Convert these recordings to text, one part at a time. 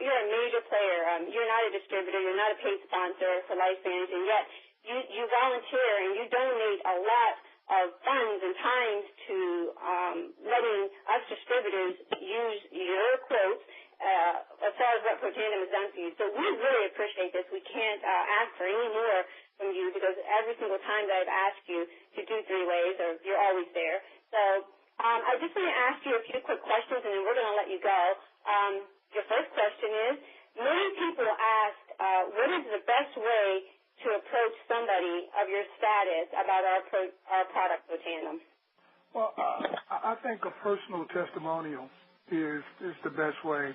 you're a major player. You're not a distributor. You're not a paid sponsor for LifeVantage, and yet you volunteer and you donate a lot of funds and time to letting us distributors use your quotes as far as what Protandim has done for you. So we really appreciate this. We can't ask for any more from you because every single time that I've asked you to do three-ways, or you're always there. So I just want to ask you a few quick questions, and then we're going to let you go. Your first question is, many people ask, what is the best way to approach somebody of your status about our product, Protandim? Well, I think a personal testimonial is the best way.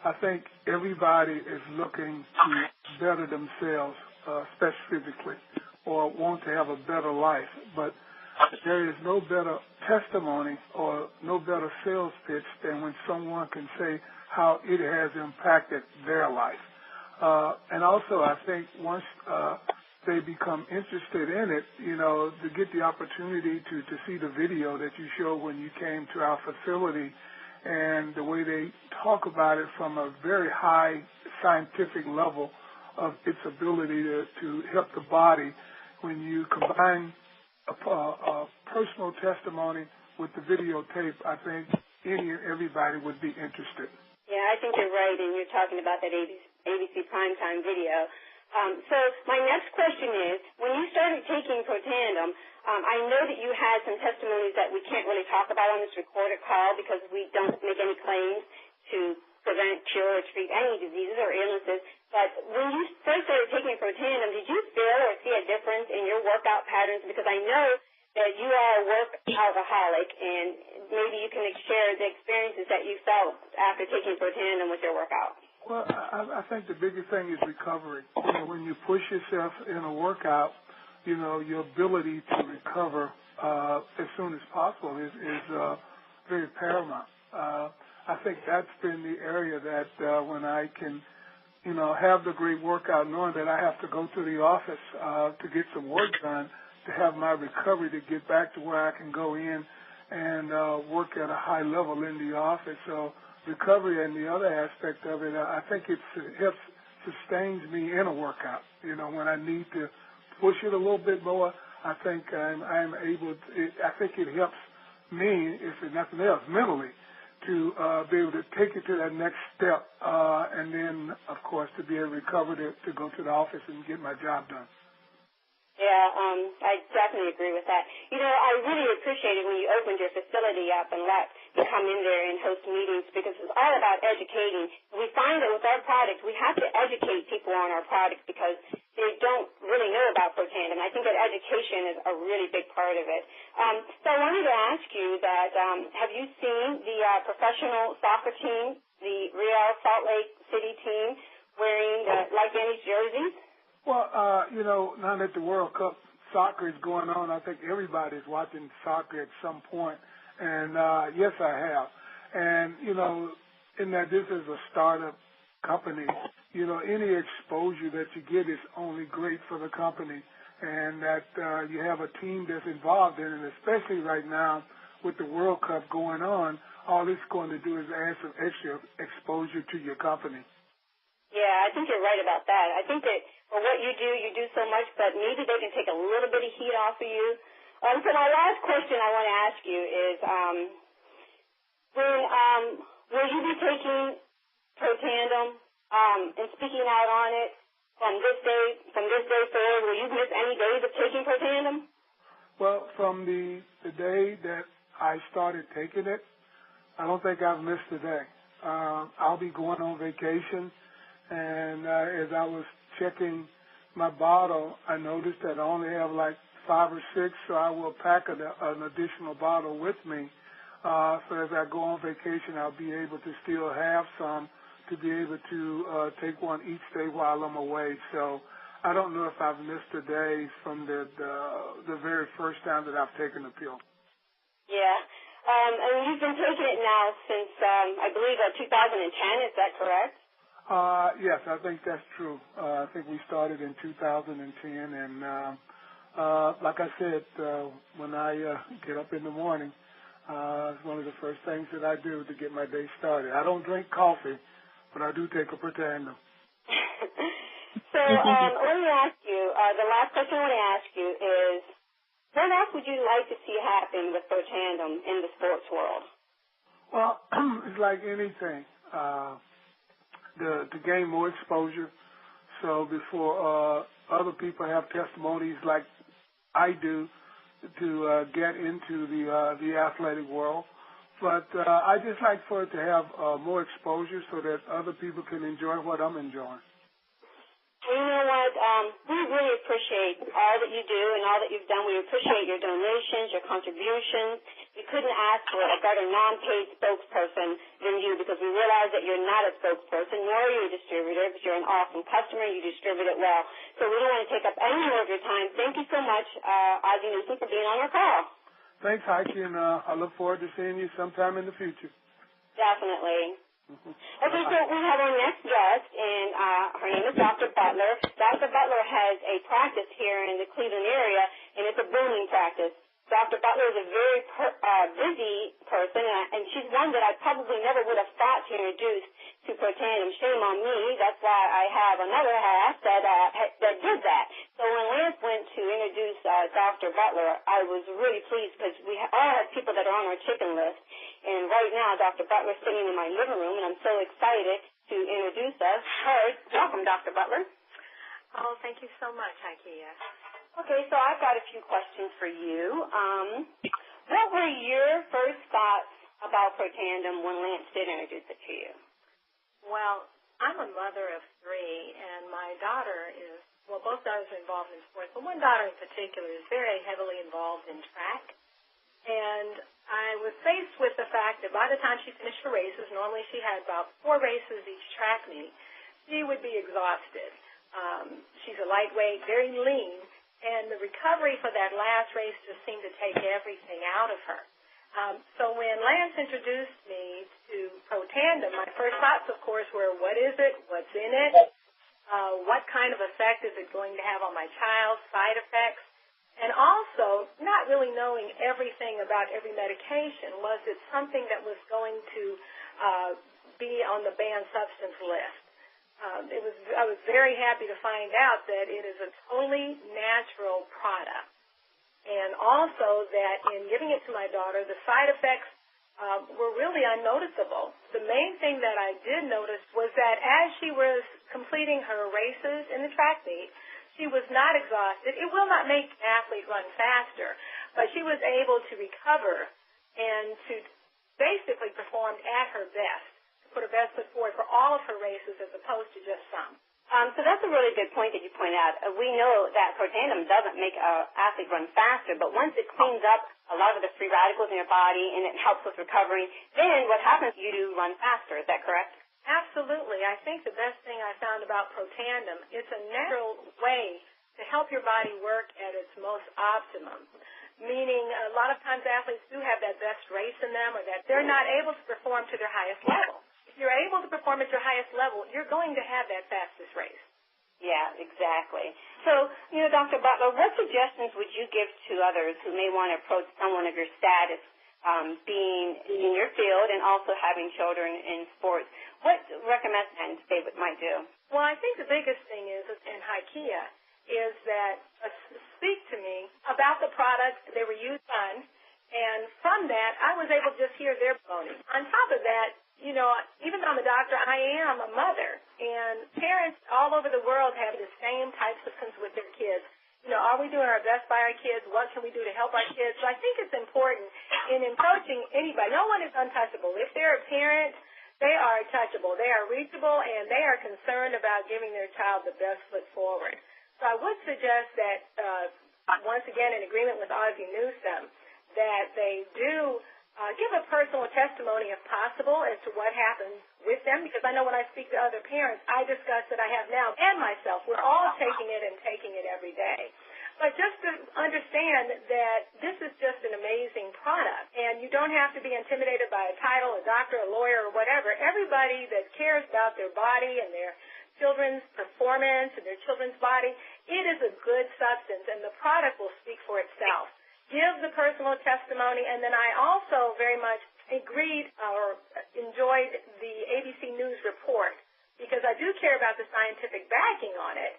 I think everybody is looking to better themselves specifically or want to have a better life, but there is no better testimony or no better sales pitch than when someone can say how it has impacted their life. And also, I think once they become interested in it, to get the opportunity to see the video that you showed when you came to our facility and the way they talk about it from a very high scientific level of its ability to help the body, when you combine a personal testimony with the videotape, I think any and everybody would be interested. Yeah, I think you're right, and you're talking about that ABC Primetime video. So my next question is, when you started taking Protandim, I know that you had some testimonies that we can't really talk about on this recorded call because we don't make any claims to prevent, cure, or treat any diseases or illnesses. But when you first started taking Protandim, did you feel or see a difference in your workout patterns? Because I know that you are a workaholic, and maybe you can share the experiences that you felt after taking Protandim with your workout. Well, I think the biggest thing is recovery. When you push yourself in a workout, your ability to recover as soon as possible is very paramount. I think that's been the area that when I can, have the great workout, knowing that I have to go to the office to get some work done, to have my recovery to get back to where I can go in and work at a high level in the office. So recovery and the other aspect of it, I think it helps sustains me in a workout. When I need to push it a little bit more, I think I'm able to, I think it helps me, if nothing else, mentally, to be able to take it to that next step, and then, of course, to be able to recover to go to the office and get my job done. Yeah, I definitely agree with that. I really appreciated when you opened your facility up and let me come in there and host meetings because it's all about educating. We find that with our product, we have to educate people on our product because they don't really know about Protandim. I think that education is a really big part of it. So I wanted to ask you that have you seen the professional soccer team, the Real Salt Lake City team, wearing the LifeVantage jerseys? Well, now that the World Cup soccer is going on, I think everybody's watching soccer at some point. And, yes, I have. And, in that this is a startup company, any exposure that you get is only great for the company. And that you have a team that's involved in it, especially right now with the World Cup going on, all it's going to do is add some extra exposure to your company. Yeah, I think you're right about that. I think that for what you do so much, but maybe they can take a little bit of heat off of you. So my last question I want to ask you is, will you be taking Protandim and speaking out on it from this day forward? Will you miss any days of taking Protandim? Well, from the day that I started taking it, I don't think I've missed a day. I'll be going on vacation. And as I was checking my bottle, I noticed that I only have like 5 or 6, so I will pack an additional bottle with me. So as I go on vacation, I'll be able to still have some to be able to take one each day while I'm away. So I don't know if I've missed a day from the very first time that I've taken the pill. Yeah. And you've been taking it now since, I believe, 2010. Is that correct? Yes, I think that's true. I think we started in 2010, and like I said, when I get up in the morning, it's one of the first things that I do to get my day started. I don't drink coffee, but I do take a Protandim. So let me ask you, the last question I want to ask you is, what else would you like to see happen with Protandim in the sports world? Well, it's like anything, to gain more exposure. So before other people have testimonies like I do to get into the athletic world. But I just like for it to have more exposure so that other people can enjoy what I'm enjoying. Well, you know what? We really appreciate all that you do and all that you've done. We appreciate your donations, your contributions. We couldn't ask for a better non-paid spokesperson than you because we realize that you're not a spokesperson, nor are you a distributor, but you're an awesome customer. You distribute it well. So we don't want to take up any more of your time. Thank you so much, Ozzie Newsome, for being on our call. Thanks, Heike, and I look forward to seeing you sometime in the future. Definitely. Okay, so we have our next guest, and her name is Dr. Butler. Dr. Butler has a practice here in the Cleveland area, and it's a booming practice. Dr. Butler is a very busy person, and she's one that I probably never would have thought to introduce to Protandim. Shame on me. That's why I have another half that did that. So when Lance went to introduce Dr. Butler, I was really pleased because we all have people that are on our chicken list. And right now, Dr. Butler is sitting in my living room, and I'm so excited to introduce us. Welcome, Dr. Butler. Oh, thank you so much, Ikea. Okay, so I've got a few questions for you. What were your first thoughts about Protandim when Lance did introduce it to you? Well, I'm a mother of three, and my daughter is, well, both daughters are involved in sports, but one daughter in particular is very heavily involved in track. And I was faced with the fact that by the time she finished her races, normally she had about 4 races each track meet, she would be exhausted. She's a lightweight, very lean, and the recovery for that last race just seemed to take everything out of her. So when Lance introduced me to Protandim, my first thoughts, of course, were, what is it? What's in it? What kind of effect is it going to have on my child? Side effects? And also, not really knowing everything about every medication, was it something that was going to be on the banned substance list? I was very happy to find out that it is a totally natural product. And also that in giving it to my daughter, the side effects were really unnoticeable. The main thing that I did notice was that as she was completing her races in the track meet, she was not exhausted. It will not make an athlete run faster, but she was able to recover and to basically perform at her best, to put her best foot forward for all of her races as opposed to just some. So that's a really good point that you point out. We know that Protandim doesn't make an athlete run faster, but once it cleans up a lot of the free radicals in your body and it helps with recovery, then what happens, you do run faster. Is that correct? Absolutely. I think the best thing I found about Protandim, it's a natural way to help your body work at its most optimum, meaning a lot of times athletes do have that best race in them or that they're not able to perform to their highest level. If you're able to perform at your highest level, you're going to have that fastest race. Yeah, exactly. So, Dr. Butler, what suggestions would you give to others who may want to approach someone of your status, being in your field and also having children in sports? What recommendations they might do? Well, I think the biggest thing is, in Ikea, is that speak to me about the products they were used on, and from that, I was able to just hear their bonus. On top of that, even though I'm a doctor, I am a mother, and parents all over the world have the same types of concerns with their kids. Are we doing our best by our kids? What can we do to help our kids? So I think it's important in approaching anybody. No one is untouchable. If they're a parent, they are touchable. They are reachable, and they are concerned about giving their child the best foot forward. So I would suggest that, once again, in agreement with Ozzie Newsome, that they do give a personal testimony, if possible, as to what happens with them, because I know when I speak to other parents, I discuss that I have now and myself. We're all taking it and taking it every day. But just to understand that this is just an amazing product, and you don't have to be intimidated by a title, a doctor, a lawyer, or whatever. Everybody that cares about their body and their children's performance and their children's body, it is a good substance, and the product will speak for itself. Give the personal testimony, and then I also very much agreed or enjoyed the ABC News report do care about the scientific backing on it,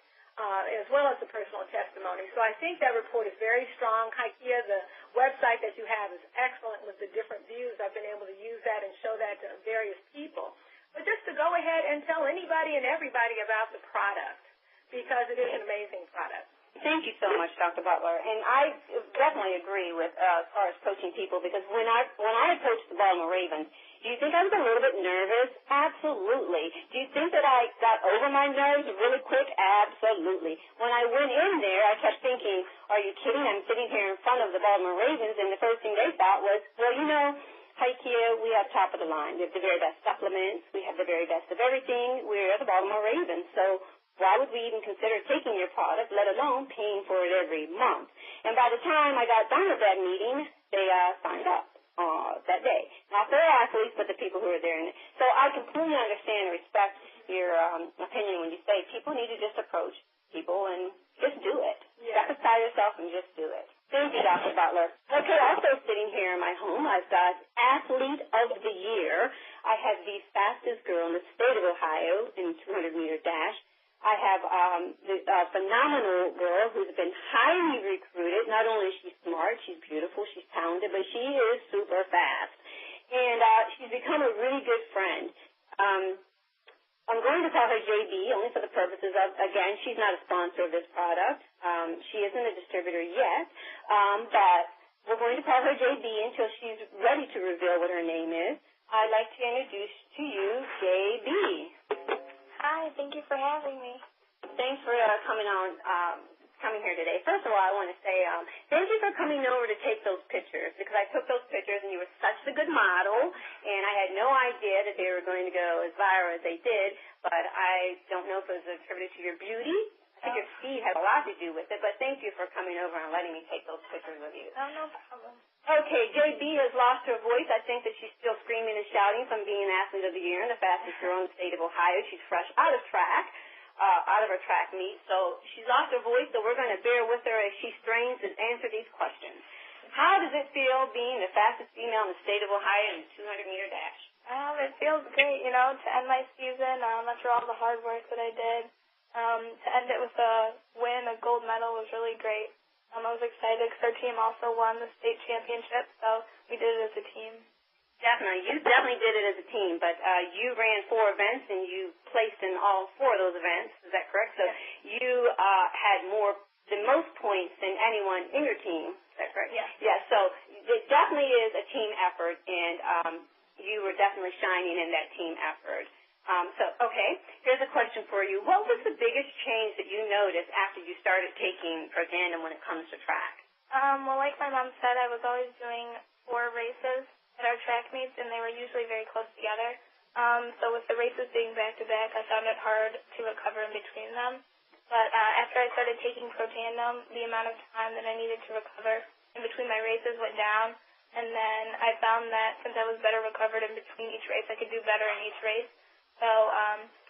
as well as the personal testimony. So I think that report is very strong. Haikia, the website that you have is excellent with the different views. I've been able to use that and show that to various people. But just to go ahead and tell anybody and everybody about the product, because it is an amazing product. Thank you so much, Dr. Butler. And I definitely agree with as far as coaching people, because when I approached the Baltimore Ravens, do you think I was a little bit nervous? Absolutely. Do you think that I got over my nerves really quick? Absolutely. When I went in there, I kept thinking, are you kidding? I'm sitting here in front of the Baltimore Ravens, and the first thing they thought was, well, you know, Haikia, we have top of the line. We have the very best supplements. We have the very best of everything. We're the Baltimore Ravens. So why would we even consider taking your product, let alone paying for it every month? And by the time I got done with that meeting, they signed up that day. Not their athletes, but the people who were there. So I completely understand and respect your opinion when you say people need to just approach people and just do it. Step aside yourself and just do it. Thank you, Dr. Butler. Okay, also sitting here in my home, I've got Athlete of the Year. I have the fastest girl in the state of Ohio in 200-meter dash. I have the phenomenal girl who's been highly recruited. Not only is she smart, she's beautiful, she's talented, but she is super fast. And she's become a really good friend. I'm going to call her JB only for the purposes of, again, she's not a sponsor of this product. She isn't a distributor yet, but we're going to call her JB until she's ready to reveal what her name is. I'd like to introduce to you JB. Hi, thank you for having me. Thanks for coming here today. First of all, I want to say thank you for coming over to take those pictures, because I took those pictures and you were such a good model, and I had no idea that they were going to go as viral as they did, but I don't know if it was attributed to your beauty. I think your speed had a lot to do with it, but thank you for coming over and letting me take those pictures with you. Oh, no problem. Okay, JB has lost her voice. I think that she's still screaming and shouting from being Athlete of the Year and the fastest girl in the state of Ohio. She's fresh out of track, out of her track meet. So she's lost her voice, so we're going to bear with her as she strains to answer these questions. How does it feel being the fastest female in the state of Ohio in the 200-meter dash? It feels great, you know, to end my season after all the hard work that I did. To end it with a win, a gold medal, was really great. I was excited because our team also won the state championship, so we did it as a team. Definitely. You definitely did it as a team, but you ran 4 events and you placed in all 4 of those events. Is that correct? So you had the most points than anyone in your team. Is that correct? Yeah. Yeah, so it definitely is a team effort, and you were definitely shining in that team effort. Okay, here's a question for you. What was the biggest change that you noticed after you started taking Protandim when it comes to track? Well, like my mom said, I was always doing 4 races at our track meets, and they were usually very close together. So with the races being back-to-back, I found it hard to recover in between them. But after I started taking Protandim, the amount of time that I needed to recover in between my races went down, and then I found that since I was better recovered in between each race, I could do better in each race. So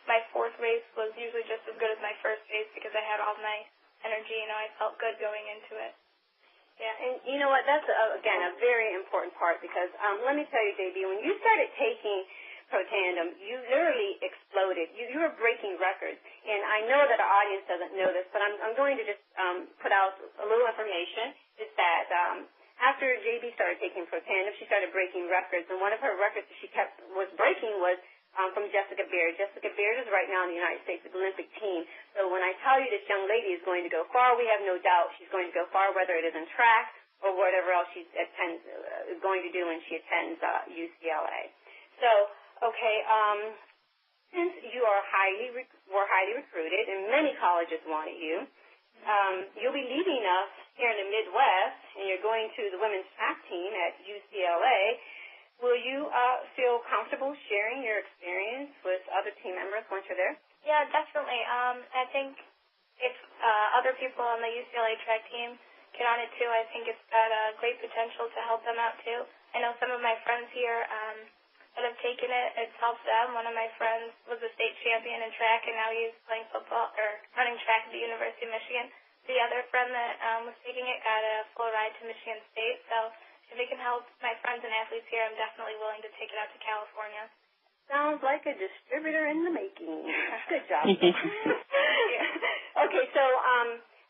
my 4th race was usually just as good as my 1st race because I had all my energy. You know, I felt good going into it. Yeah, and you know what? That's, again, a very important part because let me tell you, JB, when you started taking Protandim, you literally exploded. You were breaking records. And I know that our audience doesn't know this, but I'm going to just put out a little information, is that after JB started taking Protandim, she started breaking records. And one of her records that she was breaking was from Jessica Beard. Jessica Beard is right now in the United States Olympic team. So when I tell you this young lady is going to go far, we have no doubt she's going to go far, whether it is in track or whatever else she is going to do when she attends UCLA. So, okay, since you are were highly recruited and many colleges wanted you, you'll be leaving us here in the Midwest, and you're going to the women's track team at UCLA. Will you feel comfortable sharing your experience with other team members once you're there? Yeah, definitely. I think if other people on the UCLA track team get on it too, I think it's got great potential to help them out too. I know some of my friends here that have taken it, it's helped them. One of my friends was a state champion in track, and now he's playing football or running track at the University of Michigan. The other friend that was taking it got a full ride to Michigan State, so if it can help my friends and athletes here, I'm definitely willing to take it out to California. Sounds like a distributor in the making. Good job. Okay, so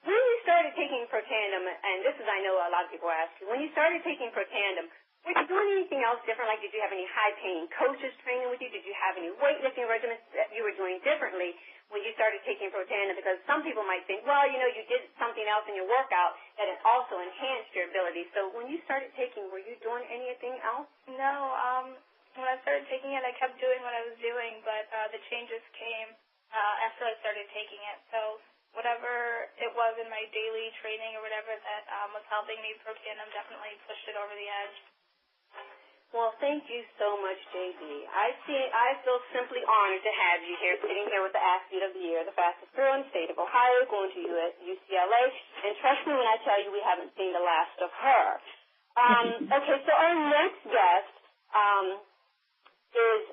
when you started taking Protandim, and this is, I know a lot of people ask you, when you started taking Protandim, were you doing anything else different? Like, did you have any high-paying coaches training with you? Did you have any weightlifting regimens that you were doing differently when you started taking Protandim? Because some people might think, well, you know, you did something else in your workout that it also enhanced your ability. So when you started taking, were you doing anything else? No, when I started taking it, I kept doing what I was doing, but the changes came after I started taking it. So whatever it was in my daily training or whatever that was helping me, Protandim definitely pushed it over the edge. Well, thank you so much, JB. I feel simply honored to have you here, sitting here with the Athlete of the Year, the fastest girl in the state of Ohio, going to UCLA. And trust me when I tell you, we haven't seen the last of her. Okay, so our next guest is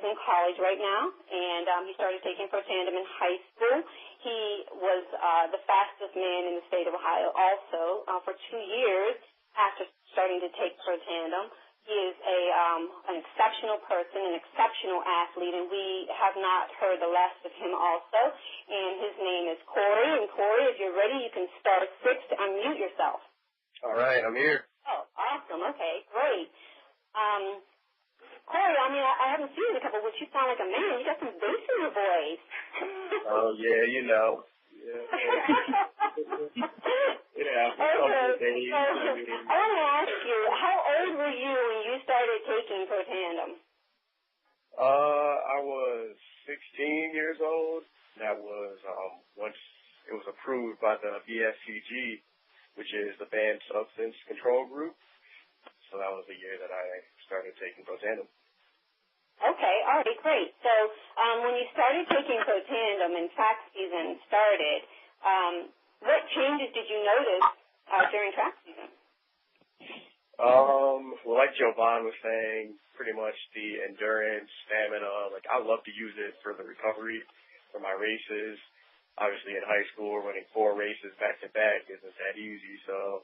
in college right now, and he started taking Protandim in high school. He was the fastest man in the state of Ohio also for 2 years after starting to take Protandim. He is an exceptional person, an exceptional athlete, and we have not heard the last of him also. And his name is Corey. And Corey, if you're ready, you can start 6 to unmute yourself. All right, I'm here. Oh, awesome. Okay, great. Corey, I mean, I haven't seen you in a couple of weeks. You sound like a man. You got some bass in your voice. Oh, yeah, you know. Yeah. Okay. So, I want to ask you, how old were you when you started taking Protandim? I was 16 years old. That was once it was approved by the BSCG, which is the Banned Substance Control Group. So that was the year that I started taking Protandim. Okay, all right, great. So when you started taking Protandim and track season started, what changes did you notice during track season? Well, like Jovan was saying, pretty much the endurance, stamina, like I love to use it for the recovery for my races. Obviously in high school, running 4 races back to back isn't that easy. So,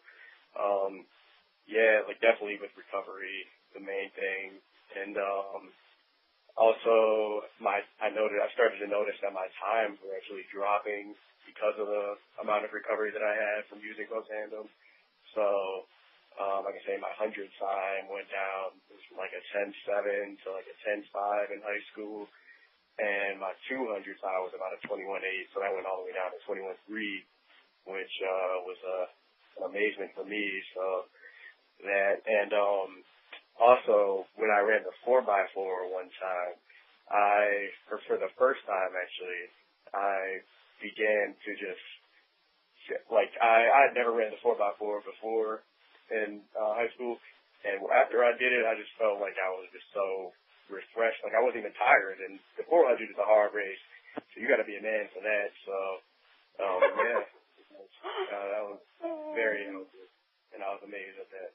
yeah, like definitely with recovery, the main thing. And, also I started to notice that my times were actually dropping because of the amount of recovery that I had from using Protandim. So, like I say, my 100 time went down. It was from like a 10.7 to like a 10.5 in high school. And my 200 time was about a 21.8, so that went all the way down to 21.3, which was an amazement for me. So that, and also when I ran the 4x4 one time, for the first time actually, I began to just, like, I had never ran the 4x4 before in high school, and after I did it, I just felt like I was just so refreshed. Like, I wasn't even tired, and the 400 is a hard race, so you got to be a man for that. So, yeah, that was very helpful, and I was amazed at that.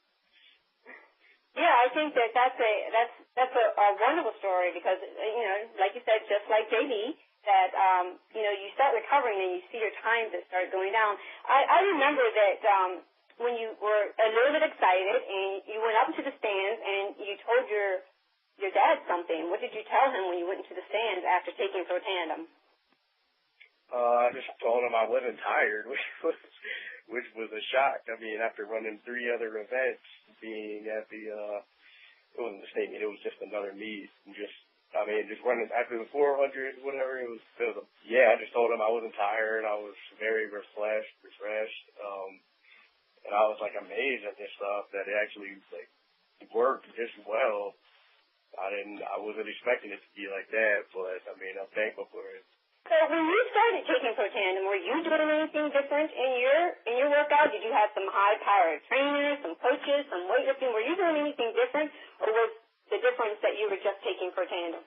Yeah, I think that's a wonderful story because, you know, like you said, just like JB, that, you know, you start recovering and you see your times that start going down. I remember that when you were a little bit excited and you went up into the stands and you told your dad something. What did you tell him when you went into the stands after taking Protandim? I just told him I wasn't tired, which was a shock. I mean, after running 3 other events, being at the, it wasn't a state meet, it was just another meet, and just running after the 400, whatever, it was I just told him I wasn't tired. I was very refreshed, and I was like amazed at this stuff that it actually like worked this well. I wasn't expecting it to be like that, but I mean, I'm thankful for it. So when you started taking Protandim, were you doing anything different in your workout? Did you have some high-powered trainers, some coaches, some weightlifting? Were you doing anything different, or was the difference that you were just taking Protandim?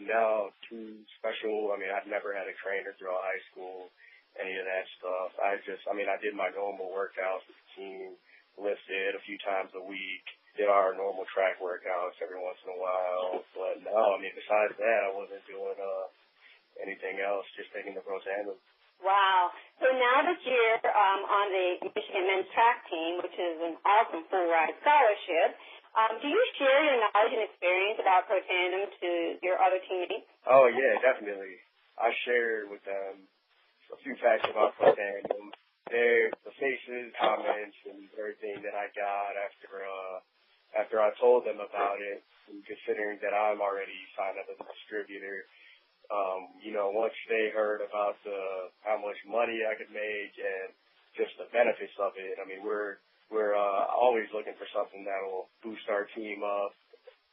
No, too special. I mean, I've never had a trainer throughout high school, any of that stuff. I did my normal workouts with the team, lifted a few times a week, did our normal track workouts every once in a while. But no, I mean, besides that, I wasn't doing anything else, just taking the Protandim. Wow. So now that you're on the Michigan men's track team, which is an awesome full ride scholarship, do you share your knowledge and experience about Pro Tandem to your other teammates? Oh, yeah, definitely. I share with them a few facts about Pro Tandem. The faces, comments, and everything that I got after I told them about it, and considering that I'm already signed up as a distributor, once they heard about how much money I could make and just the benefits of it, I mean, we're always looking for something that will boost our team up,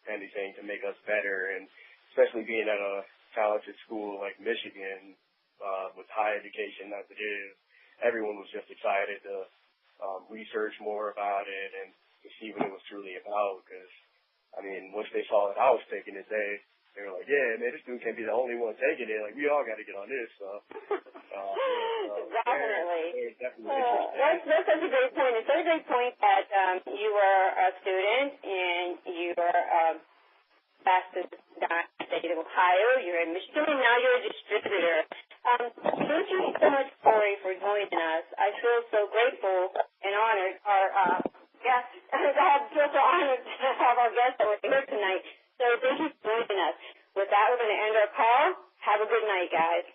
anything to make us better, and especially being at a talented school like Michigan, with high education as it is, everyone was just excited to research more about it and to see what it was truly about, because, I mean, once they saw that I was taking it, they were like, yeah, man, this dude can't be the only one taking it. Like, we all got to get on this. So, Definitely. Definitely interesting. That's such a great point. It's such a great point that you were a student and you were back to the state of Ohio. You're in Michigan, and now you're a distributor. Thank you so much, Corey, for joining us. I feel so grateful and honored. I feel so honored to have our guests that were here tonight. So thank you for joining us. With that, we're going to end our call. Have a good night, guys.